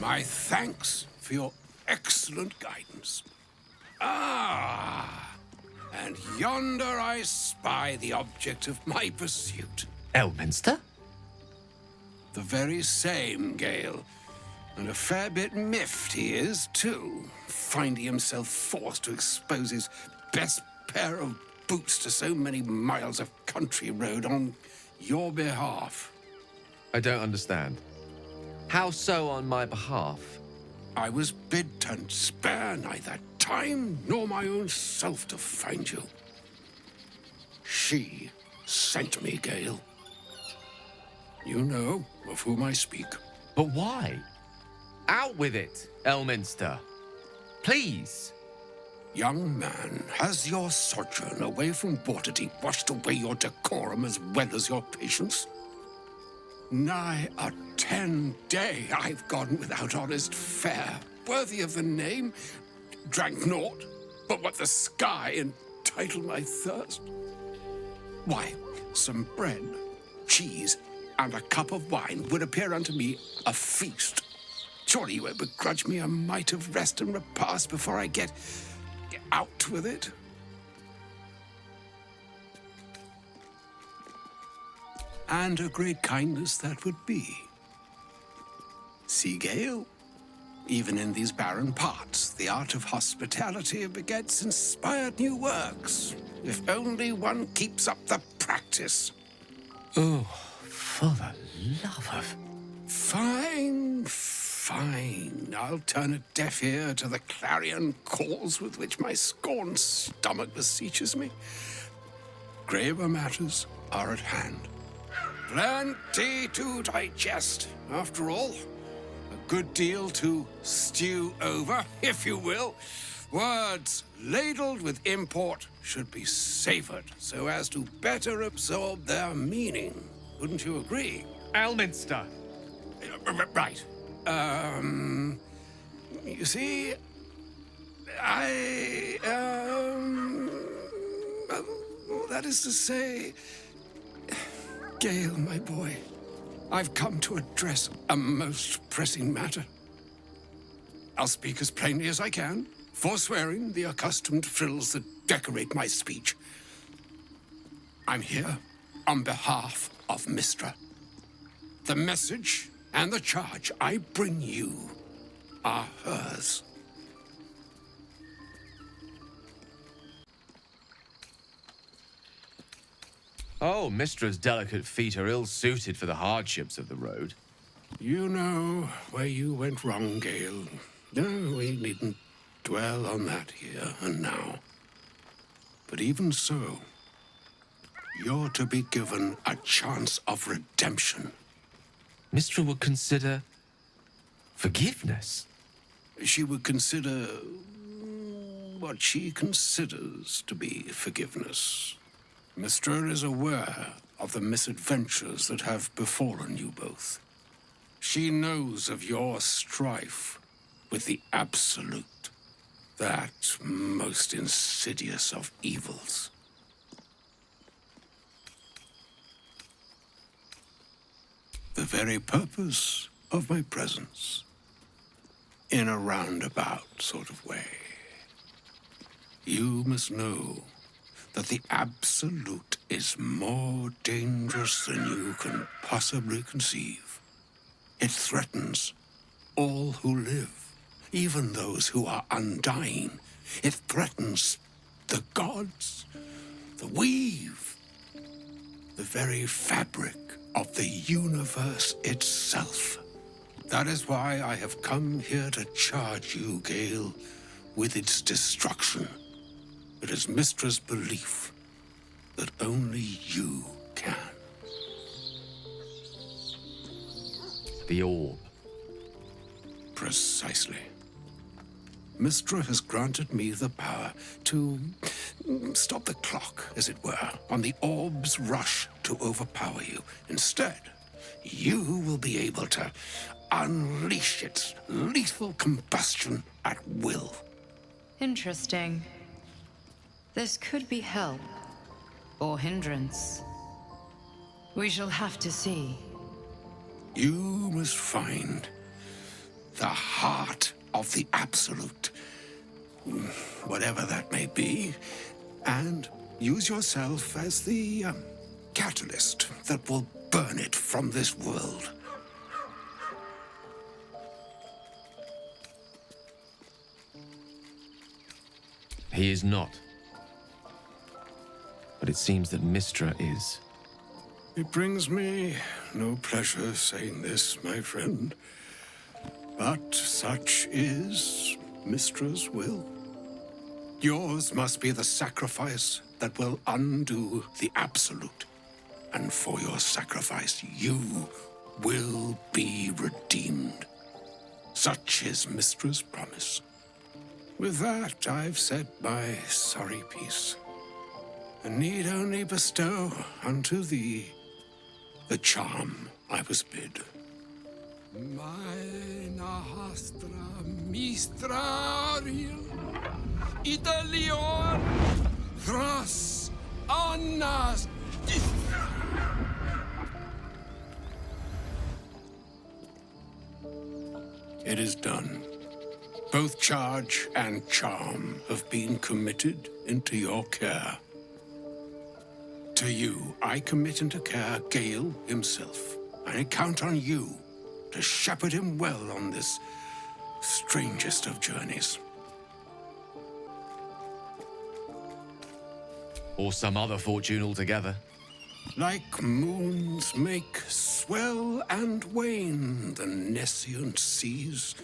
My thanks for your excellent guidance. Ah, and yonder I spy the object of my pursuit. Elminster? The very same, Gale. And a fair bit miffed he is, too, finding himself forced to expose his best pair of boots to so many miles of country road on your behalf. I don't understand. How so on my behalf? I was bid to spare neither time nor my own self to find you. She sent me, Gale. You know of whom I speak. But why? Out with it, Elminster. Please. Young man, has your sojourn away from Waterdeep washed away your decorum as well as your patience? Nigh a 10-day I've gone without honest fare, worthy of the name, drank naught but what the sky entitled my thirst. Why, some bread, cheese, and a cup of wine would appear unto me a feast. Surely you won't begrudge me a mite of rest and repast before I get out with it? And a great kindness that would be. See, Gale, even in these barren parts, the art of hospitality begets inspired new works, if only one keeps up the practice. Oh, for the love of... Fine, fine. I'll turn a deaf ear to the clarion calls with which my scorned stomach beseeches me. Graver matters are at hand. Plenty to digest, after all. A good deal to stew over, if you will. Words ladled with import should be savored so as to better absorb their meaning. Wouldn't you agree? Elminster! Right. You see, that is to say, Gale, my boy, I've come to address a most pressing matter. I'll speak as plainly as I can, forswearing the accustomed frills that decorate my speech. I'm here on behalf of Mystra. The message and the charge I bring you are hers. Oh, Mistra's delicate feet are ill-suited for the hardships of the road. You know where you went wrong, Gale. No, we needn't dwell on that here and now. But even so, you're to be given a chance of redemption. Mistra would consider... forgiveness? She would consider what she considers to be forgiveness. Mystra is aware of the misadventures that have befallen you both. She knows of your strife with the Absolute, that most insidious of evils. The very purpose of my presence, in a roundabout sort of way. You must know that the Absolute is more dangerous than you can possibly conceive. It threatens all who live, even those who are undying. It threatens the gods, the weave, the very fabric of the universe itself. That is why I have come here to charge you, Gale, with its destruction. It is Mistra's belief that only you can. The orb. Precisely. Mistra has granted me the power to stop the clock, as it were, on the orb's rush to overpower you. Instead, you will be able to unleash its lethal combustion at will. Interesting. This could be help, or hindrance. We shall have to see. You must find the heart of the Absolute, whatever that may be, and use yourself as the catalyst that will burn it from this world. He is not. But it seems that Mystra is. It brings me no pleasure saying this, my friend, but such is Mystra's will. Yours must be the sacrifice that will undo the Absolute, and for your sacrifice you will be redeemed. Such is Mystra's promise. With that, I've said my sorry piece, and need only bestow unto thee the charm I was bid. Maena hastra mistrariel Italion Thras Annas. It is done. Both charge and charm have been committed into your care. To you, I commit into care Gale himself. I count on you to shepherd him well on this strangest of journeys. Or some other fortune altogether. Like moons make swell and wane the nescient seas,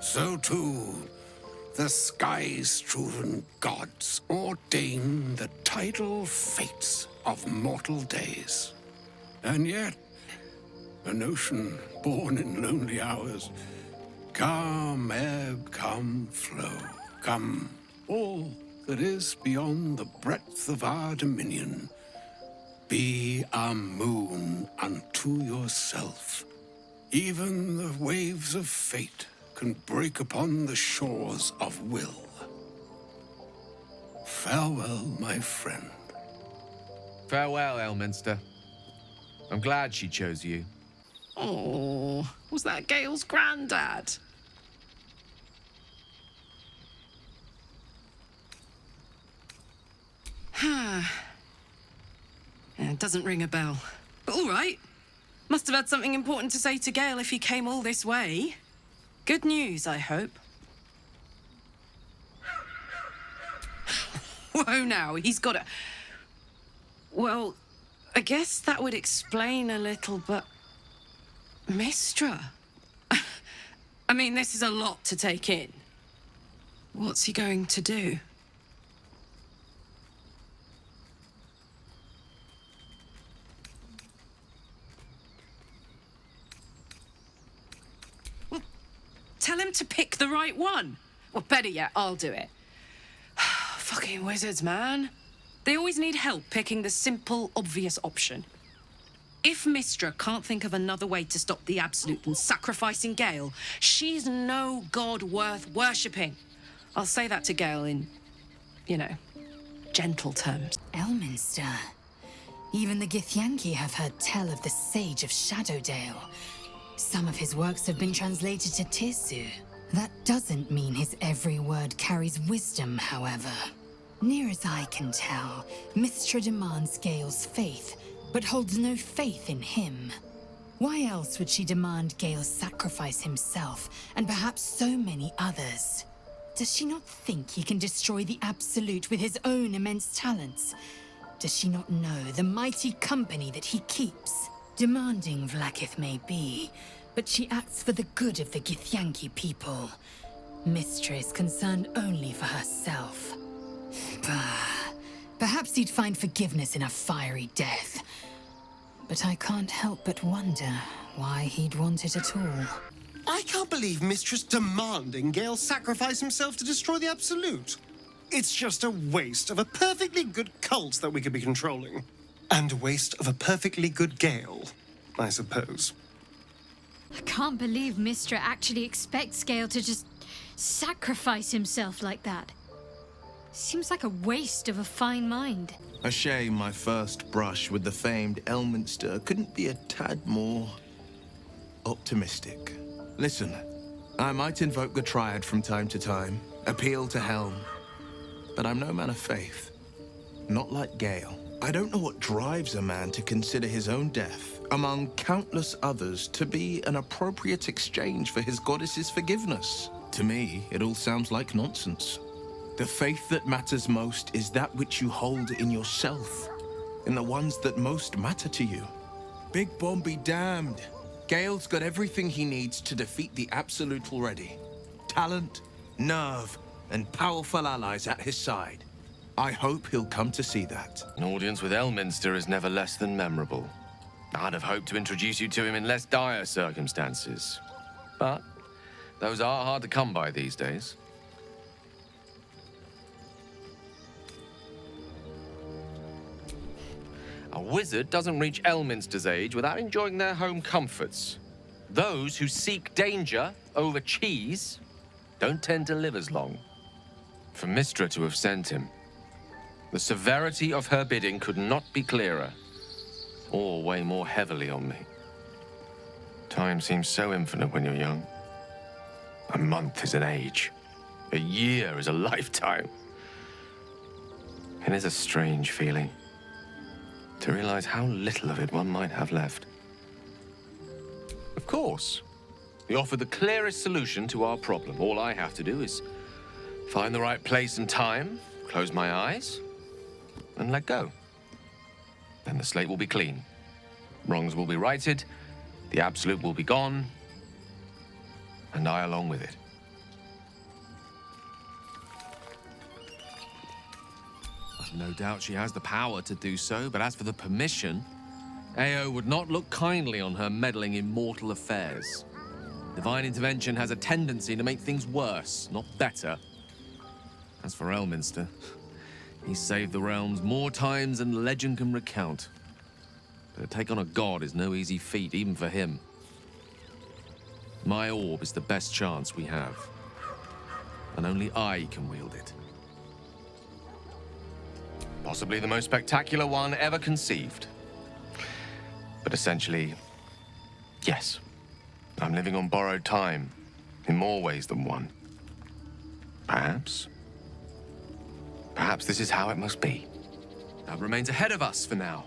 so too the sky-strewn gods ordain the tidal fates of mortal days. And yet, an ocean born in lonely hours, come ebb, come flow, come all that is beyond the breadth of our dominion. Be a moon unto yourself. Even the waves of fate can break upon the shores of will. Farewell, my friend. Farewell, Elminster. I'm glad she chose you. Oh, was that Gale's granddad? It doesn't ring a bell. But all right. Must have had something important to say to Gale if he came all this way. Good news, I hope. Whoa, now, he's got a... Well, I guess that would explain a little, but... Mystra? I mean, this is a lot to take in. What's he going to do? Well, tell him to pick the right one. Well, better yet, I'll do it. Fucking wizards, man. They always need help picking the simple, obvious option. If Mystra can't think of another way to stop the Absolute than sacrificing Gale, she's no god worth worshipping. I'll say that to Gale in, you know, gentle terms. Elminster. Even the Githyanki have heard tell of the Sage of Shadowdale. Some of his works have been translated to Tirsu. That doesn't mean his every word carries wisdom, however. Near as I can tell, Mystra demands Gale's faith, but holds no faith in him. Why else would she demand Gale sacrifice himself, and perhaps so many others? Does she not think he can destroy the Absolute with his own immense talents? Does she not know the mighty company that he keeps? Demanding Vlaakith may be, but she acts for the good of the Githyanki people. Mystra is concerned only for herself. Bah. Perhaps he'd find forgiveness in a fiery death. But I can't help but wonder why he'd want it at all. I can't believe Mistress demanding Gale sacrifice himself to destroy the Absolute. It's just a waste of a perfectly good cult that we could be controlling. And a waste of a perfectly good Gale, I suppose. I can't believe Mystra actually expects Gale to just sacrifice himself like that. Seems like a waste of a fine mind. A shame my first brush with the famed Elminster couldn't be a tad more optimistic. Listen, I might invoke the Triad from time to time, appeal to Helm, but I'm no man of faith. Not like Gale. I don't know what drives a man to consider his own death, among countless others, to be an appropriate exchange for his goddess's forgiveness. To me, it all sounds like nonsense. The faith that matters most is that which you hold in yourself, in the ones that most matter to you. Big Bomb be damned. Gale's got everything he needs to defeat the Absolute already. Talent, nerve, and powerful allies at his side. I hope he'll come to see that. An audience with Elminster is never less than memorable. I'd have hoped to introduce you to him in less dire circumstances. But those are hard to come by these days. A wizard doesn't reach Elminster's age without enjoying their home comforts. Those who seek danger over cheese don't tend to live as long. For Mystra to have sent him, the severity of her bidding could not be clearer, or weigh more heavily on me. Time seems so infinite when you're young. A month is an age. A year is a lifetime. It is a strange feeling to realize how little of it one might have left. Of course, we offer the clearest solution to our problem. All I have to do is find the right place and time, close my eyes, and let go. Then the slate will be clean. Wrongs will be righted, the Absolute will be gone, and I along with it. I've no doubt she has the power to do so, but as for the permission, Ao would not look kindly on her meddling in mortal affairs. Divine intervention has a tendency to make things worse, not better. As for Elminster, he's saved the realms more times than legend can recount. But to take on a god is no easy feat, even for him. My orb is the best chance we have, and only I can wield it. Possibly the most spectacular one ever conceived. But essentially, yes, I'm living on borrowed time in more ways than one. Perhaps this is how it must be. That remains ahead of us for now.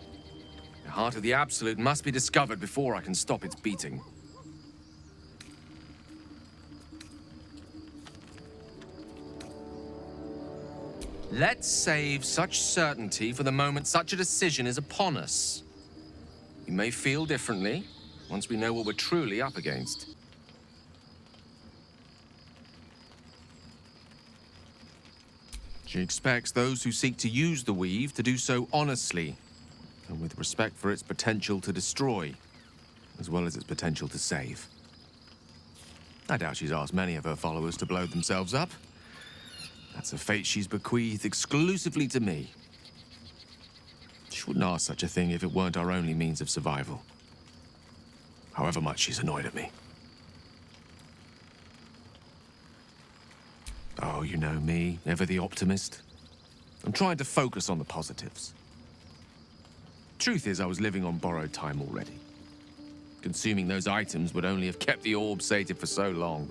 The heart of the Absolute must be discovered before I can stop its beating. Let's save such certainty for the moment such a decision is upon us. We may feel differently once we know what we're truly up against. She expects those who seek to use the weave to do so honestly and with respect for its potential to destroy, as well as its potential to save. I doubt she's asked many of her followers to blow themselves up. That's a fate she's bequeathed exclusively to me. She wouldn't ask such a thing if it weren't our only means of survival. However much she's annoyed at me. Oh, you know me, ever the optimist. I'm trying to focus on the positives. Truth is, I was living on borrowed time already. Consuming those items would only have kept the orb sated for so long.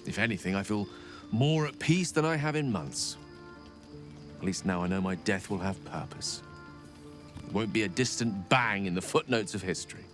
If anything, I feel more at peace than I have in months. At least now I know my death will have purpose. It won't be a distant bang in the footnotes of history.